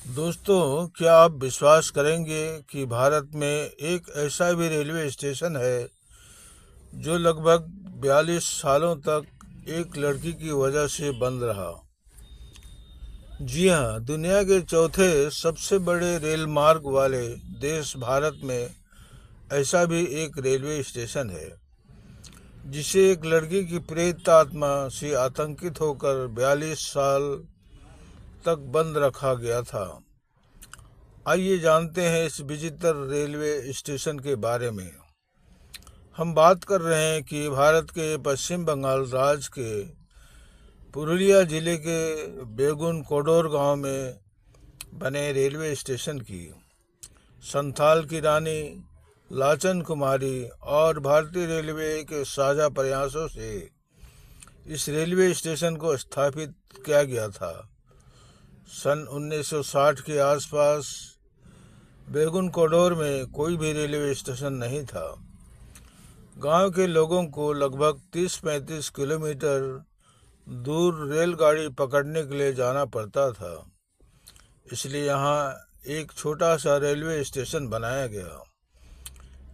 दोस्तों, क्या आप विश्वास करेंगे कि भारत में एक ऐसा भी रेलवे स्टेशन है जो लगभग 42 सालों तक एक लड़की की वजह से बंद रहा। जी हाँ, दुनिया के चौथे सबसे बड़े रेल मार्ग वाले देश भारत में ऐसा भी एक रेलवे स्टेशन है जिसे एक लड़की की प्रेत आत्मा से आतंकित होकर 42 साल तक बंद रखा गया था। आइए जानते हैं इस विचित्र रेलवे स्टेशन के बारे में। हम बात कर रहे हैं कि भारत के पश्चिम बंगाल राज्य के पुरुलिया जिले के बेगुन कोडोर गांव में बने रेलवे स्टेशन की। संथाल की रानी लाचन कुमारी और भारतीय रेलवे के साझा प्रयासों से इस रेलवे स्टेशन को स्थापित किया गया था। सन 1960 के आसपास बेगुन कोडोर में कोई भी रेलवे स्टेशन नहीं था। गांव के लोगों को लगभग 30-35 किलोमीटर दूर रेलगाड़ी पकड़ने के लिए जाना पड़ता था, इसलिए यहाँ एक छोटा सा रेलवे स्टेशन बनाया गया।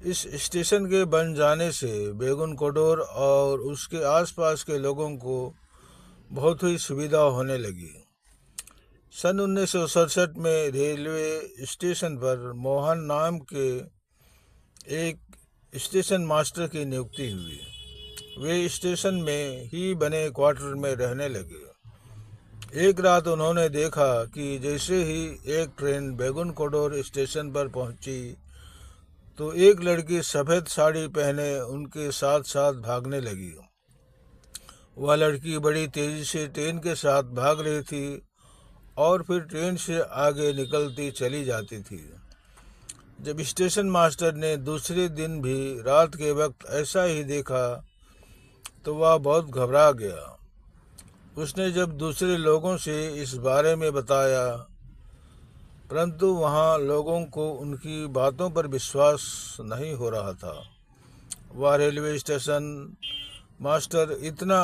इस स्टेशन के बन जाने से बेगुन कोडोर और उसके आसपास के लोगों को बहुत ही सुविधा होने लगी। सन 1967 में रेलवे स्टेशन पर मोहन नाम के एक स्टेशन मास्टर की नियुक्ति हुई। वे स्टेशन में ही बने क्वार्टर में रहने लगे। एक रात उन्होंने देखा कि जैसे ही एक ट्रेन बेगुन कोडोर स्टेशन पर पहुंची तो एक लड़की सफ़ेद साड़ी पहने उनके साथ साथ भागने लगी। वह लड़की बड़ी तेज़ी से ट्रेन के साथ भाग रही थी और फिर ट्रेन से आगे निकलती चली जाती थी। जब स्टेशन मास्टर ने दूसरे दिन भी रात के वक्त ऐसा ही देखा तो वह बहुत घबरा गया। उसने जब दूसरे लोगों से इस बारे में बताया, परंतु वहाँ लोगों को उनकी बातों पर विश्वास नहीं हो रहा था। वह रेलवे स्टेशन मास्टर इतना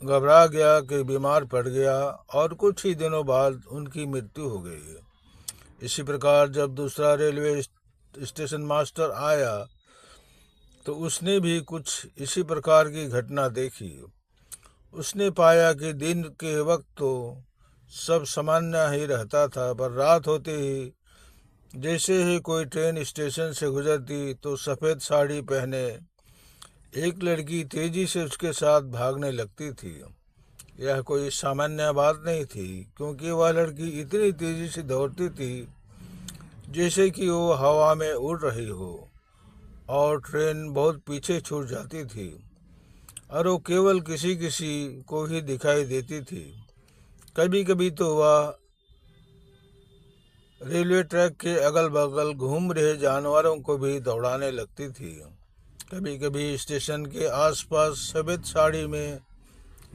घबरा गया कि बीमार पड़ गया और कुछ ही दिनों बाद उनकी मृत्यु हो गई। इसी प्रकार जब दूसरा रेलवे स्टेशन मास्टर आया तो उसने भी कुछ इसी प्रकार की घटना देखी। उसने पाया कि दिन के वक्त तो सब सामान्य ही रहता था, पर रात होते ही जैसे ही कोई ट्रेन स्टेशन से गुजरती तो सफ़ेद साड़ी पहने एक लड़की तेजी से उसके साथ भागने लगती थी। यह कोई सामान्य बात नहीं थी, क्योंकि वह लड़की इतनी तेजी से दौड़ती थी जैसे कि वो हवा में उड़ रही हो और ट्रेन बहुत पीछे छूट जाती थी और वो केवल किसी किसी को ही दिखाई देती थी। कभी कभी तो वह रेलवे ट्रैक के अगल बगल घूम रहे जानवरों को भी दौड़ाने लगती थी। कभी कभी स्टेशन के आसपास सफ़ेद साड़ी में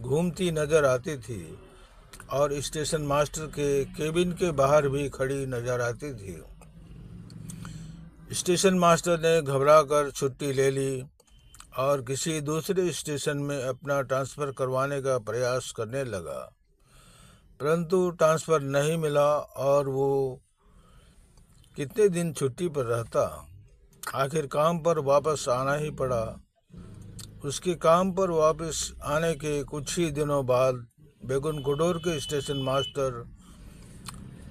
घूमती नजर आती थी और स्टेशन मास्टर के केबिन के बाहर भी खड़ी नजर आती थी। स्टेशन मास्टर ने घबराकर छुट्टी ले ली और किसी दूसरे स्टेशन में अपना ट्रांसफ़र करवाने का प्रयास करने लगा, परंतु ट्रांसफ़र नहीं मिला और वो कितने दिन छुट्टी पर रहता। आखिर काम पर वापस आना ही पड़ा। उसके काम पर वापस आने के कुछ ही दिनों बाद बेगुन कोडोर के स्टेशन मास्टर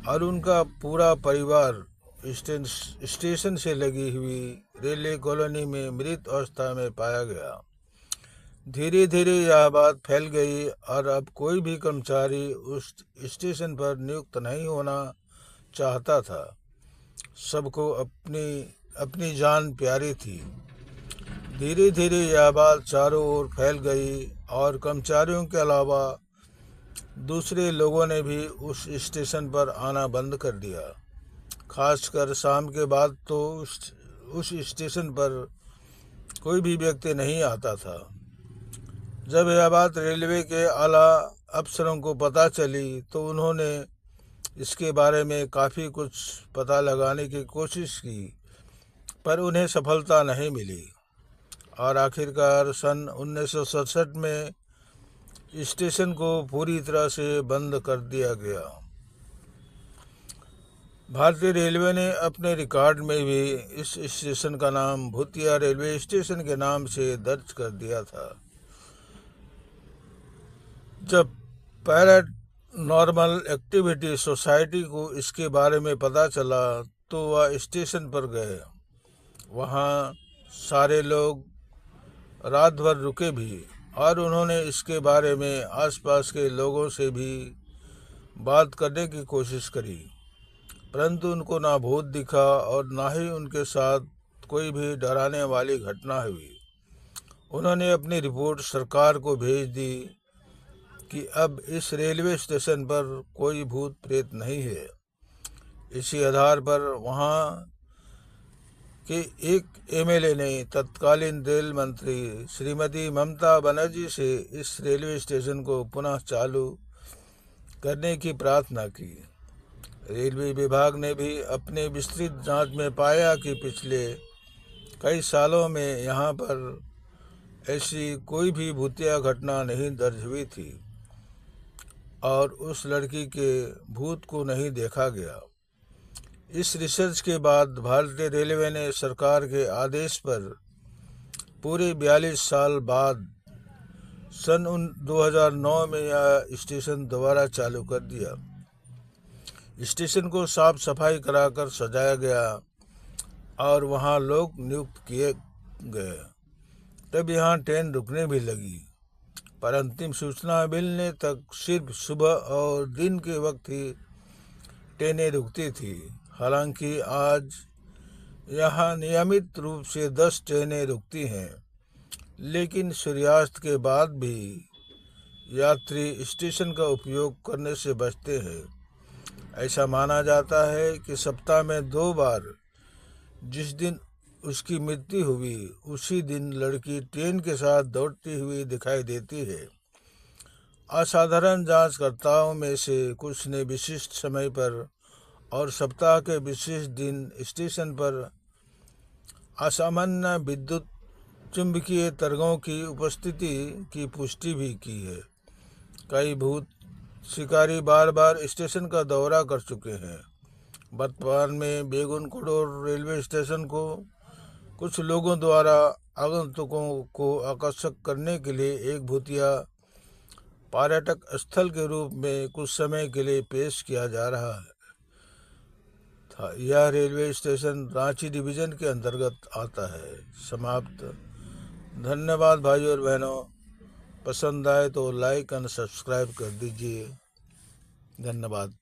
और उनका पूरा परिवार स्टेशन से लगी हुई रेलवे कॉलोनी में मृत अवस्था में पाया गया। धीरे धीरे यह बात फैल गई और अब कोई भी कर्मचारी उस स्टेशन पर नियुक्त नहीं होना चाहता था। सबको अपनी अपनी जान प्यारी थी। धीरे धीरे यह बात चारों ओर फैल गई और कर्मचारियों के अलावा दूसरे लोगों ने भी उस स्टेशन पर आना बंद कर दिया। खासकर शाम के बाद तो उस स्टेशन पर कोई भी व्यक्ति नहीं आता था। जब यह बात रेलवे के आला अफसरों को पता चली तो उन्होंने इसके बारे में काफ़ी कुछ पता लगाने की कोशिश की, पर उन्हें सफलता नहीं मिली और आखिरकार सन 1967 में स्टेशन को पूरी तरह से बंद कर दिया गया। भारतीय रेलवे ने अपने रिकॉर्ड में भी इस स्टेशन का नाम भूतिया रेलवे स्टेशन के नाम से दर्ज कर दिया था। जब पैरानॉर्मल एक्टिविटी सोसाइटी को इसके बारे में पता चला तो वह स्टेशन पर गए। वहाँ सारे लोग रात भर रुके भी और उन्होंने इसके बारे में आसपास के लोगों से भी बात करने की कोशिश करी, परंतु उनको ना भूत दिखा और ना ही उनके साथ कोई भी डराने वाली घटना हुई। उन्होंने अपनी रिपोर्ट सरकार को भेज दी कि अब इस रेलवे स्टेशन पर कोई भूत प्रेत नहीं है। इसी आधार पर वहाँ के एक एमएलए ने तत्कालीन रेल मंत्री श्रीमती ममता बनर्जी से इस रेलवे स्टेशन को पुनः चालू करने की प्रार्थना की। रेलवे विभाग ने भी अपने विस्तृत जांच में पाया कि पिछले कई सालों में यहाँ पर ऐसी कोई भी भूतिया घटना नहीं दर्ज हुई थी और उस लड़की के भूत को नहीं देखा गया। इस रिसर्च के बाद भारतीय रेलवे ने सरकार के आदेश पर पूरे 42 साल बाद सन 2009 में यह स्टेशन दोबारा चालू कर दिया। स्टेशन को साफ सफाई कराकर सजाया गया और वहाँ लोग नियुक्त किए गए। तब यहाँ ट्रेन रुकने भी लगी, पर अंतिम सूचना मिलने तक सिर्फ सुबह और दिन के वक्त ही ट्रेनें रुकती थी। हालांकि आज यहाँ नियमित रूप से 10 ट्रेनें रुकती हैं, लेकिन सूर्यास्त के बाद भी यात्री स्टेशन का उपयोग करने से बचते हैं। ऐसा माना जाता है कि सप्ताह में 2 बार, जिस दिन उसकी मृत्यु हुई उसी दिन लड़की ट्रेन के साथ दौड़ती हुई दिखाई देती है। असाधारण जांचकर्ताओं में से कुछ ने विशिष्ट समय पर और सप्ताह के विशेष दिन स्टेशन पर असामान्य विद्युत चुंबकीय तरंगों की उपस्थिति की पुष्टि भी की है। कई भूत शिकारी बार बार स्टेशन का दौरा कर चुके हैं। वर्तमान में बेगुनकोडोर रेलवे स्टेशन को कुछ लोगों द्वारा आगंतुकों को आकर्षक करने के लिए एक भूतिया पर्यटक स्थल के रूप में कुछ समय के लिए पेश किया जा रहा है। यह रेलवे स्टेशन रांची डिवीजन के अंतर्गत आता है। समाप्त। धन्यवाद भाइयों और बहनों। पसंद आए तो लाइक एंड सब्सक्राइब कर दीजिए। धन्यवाद।